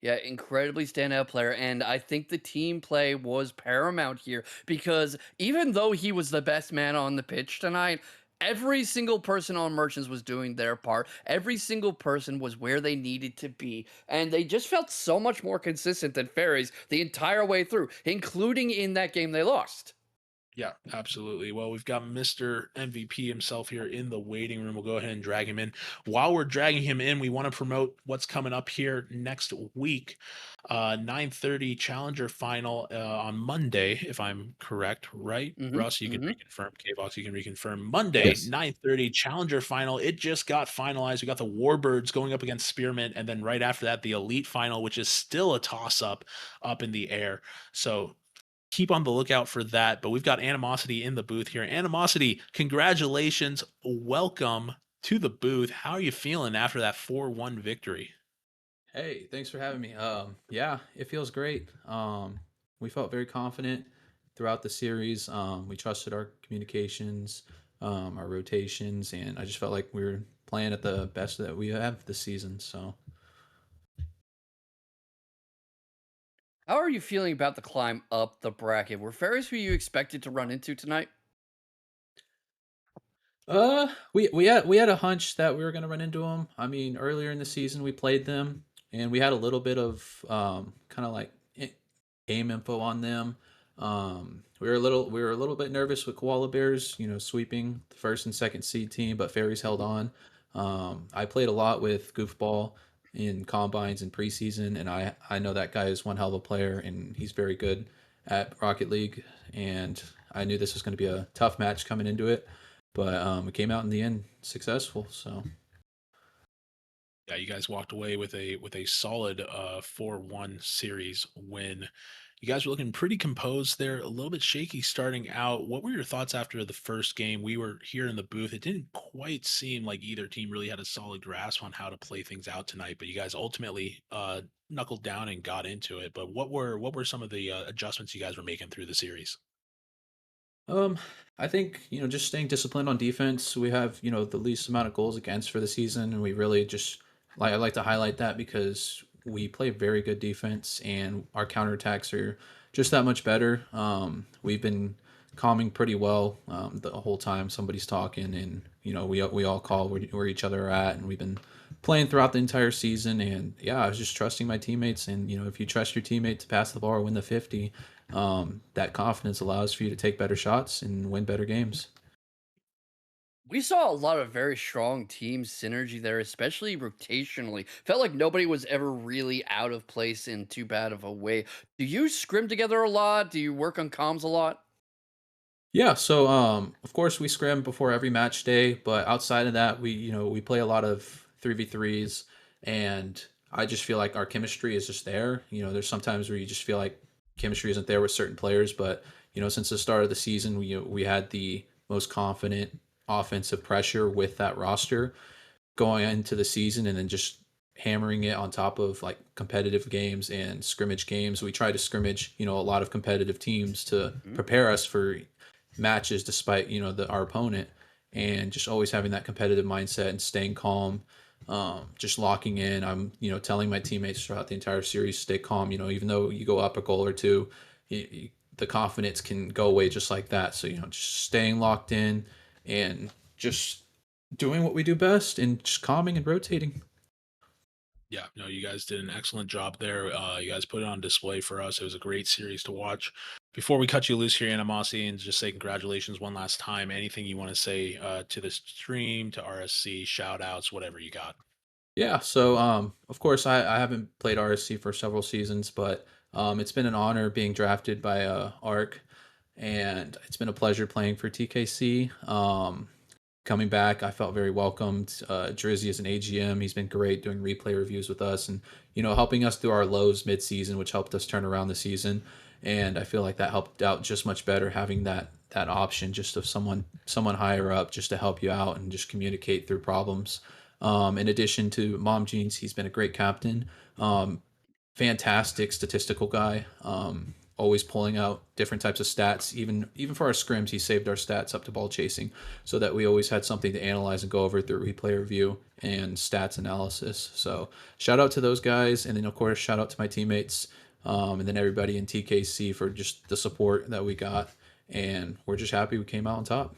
Yeah, incredibly standout player. And I think the team play was paramount here because even though he was the best man on the pitch tonight, every single person on Merchants was doing their part. Every single person was where they needed to be. And they just felt so much more consistent than Fairies the entire way through, including in that game they lost. Yeah, absolutely. Well, we've got Mr. MVP himself here in the waiting room. We'll go ahead and drag him in. While we're dragging him in, we want to promote what's coming up here next week. 9:30 Challenger final on Monday, if I'm correct, right? Russ, you can reconfirm. K-Vox, you can reconfirm. Monday, Yes. 9:30 Challenger final. It just got finalized. We got the Warbirds going up against Spearmint, and then right after that, the Elite final, which is still a toss-up up in the air. So keep on the lookout for that. But we've got Animosity in the booth here. Animosity, congratulations. Welcome to the booth. How are you feeling after that 4-1 victory? Hey, thanks for having me. Yeah, it feels great. We felt very confident throughout the series. We trusted our communications, our rotations, and I just felt like we were playing at the best that we have this season. So, How are you feeling about the climb up the bracket? Were Fairies who you expected to run into tonight? we had a hunch that we were gonna run into them. I mean, earlier in the season we played them, and we had a little bit of kind of like game info on them. We were a little bit nervous with Koala Bears, sweeping the first and second seed team, but Fairies held on. I played a lot with Goofball in combines and preseason, and I know that guy is one hell of a player, and he's very good at Rocket League. And I knew this was going to be a tough match coming into it, but we came out in the end successful. So Yeah, you guys walked away with a solid 4-1 series win. You guys were looking pretty composed there, a little bit shaky starting out. What were your thoughts after the first game? We were here in the booth. It didn't quite seem like either team really had a solid grasp on how to play things out tonight, but you guys ultimately knuckled down and got into it. But what were some of the adjustments you guys were making through the series? Um, I think, just staying disciplined on defense. We have, the least amount of goals against for the season, and we really just I like to highlight that because we play very good defense and our counterattacks are just that much better. We've been calming pretty well the whole time somebody's talking, and we all call where each other are at, and we've been playing throughout the entire season. And yeah, I was just trusting my teammates, and if you trust your teammate to pass the ball or win the 50, that confidence allows for you to take better shots and win better games. We saw a lot of very strong team synergy there, especially rotationally. Felt like nobody was ever really out of place in too bad of a way. Do you scrim together a lot? Do you work on comms a lot? Yeah, so of course we scrim before every match day, but outside of that, we play a lot of 3v3s, and I just feel like our chemistry is just there. There's sometimes where you just feel like chemistry isn't there with certain players, but since the start of the season, we had the most confident offensive pressure with that roster going into the season, and then just hammering it on top of like competitive games and scrimmage games. We try to scrimmage, a lot of competitive teams to Mhm. prepare us for matches despite, our opponent, and just always having that competitive mindset and staying calm. Just locking in. I'm, telling my teammates throughout the entire series, stay calm. Even though you go up a goal or two, the confidence can go away just like that. So, just staying locked in and just doing what we do best and just calming and rotating. Yeah, no, you guys did an excellent job there. You guys put it on display for us. It was a great series to watch. Before we cut you loose here, Animosity, and just say congratulations one last time, anything you want to say to the stream, to RSC, shout outs, whatever you got. Yeah, so of course I haven't played RSC for several seasons, but it's been an honor being drafted by ARC, and it's been a pleasure playing for TKC. Coming back, I felt very welcomed. Drizzy is an AGM. He's been great doing replay reviews with us, and helping us through our lows mid-season, which helped us turn around the season. And I feel like that helped out just much better, having that option just of someone higher up just to help you out and just communicate through problems. In addition to Mom Jeans, he's been a great captain. Fantastic statistical guy. Always pulling out different types of stats. Even for our scrims, he saved our stats up to ball chasing, so that we always had something to analyze and go over through replay review and stats analysis. So shout out to those guys, and then of course shout out to my teammates, and then everybody in TKC for just the support that we got, and we're just happy we came out on top.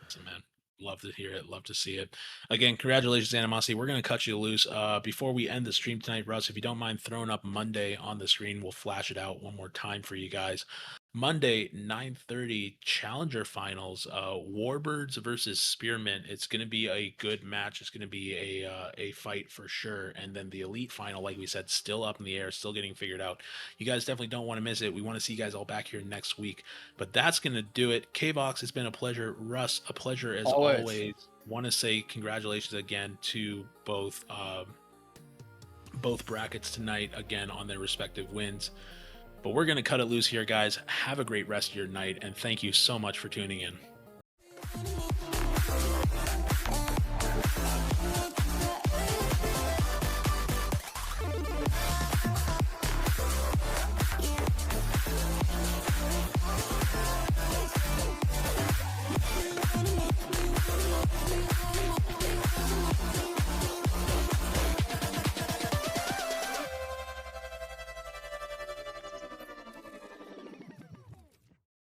Awesome, man. Love to hear it. Love to see it. Again, congratulations, Animosity. We're going to cut you loose. Before we end the stream tonight, Russ, if you don't mind throwing up Monday on the screen, we'll flash it out one more time for you guys. Monday, 9:30 Challenger Finals, Warbirds versus Spearmint. It's going to be a good match. It's going to be a fight for sure. And then the Elite Final, like we said, still up in the air, still getting figured out. You guys definitely don't want to miss it. We want to see you guys all back here next week. But that's going to do it. K-Vox, it's been a pleasure. Russ, a pleasure as Always. always. Want to say congratulations again to both brackets tonight, again on their respective wins. But we're going to cut it loose here, guys. Have a great rest of your night, and thank you so much for tuning in.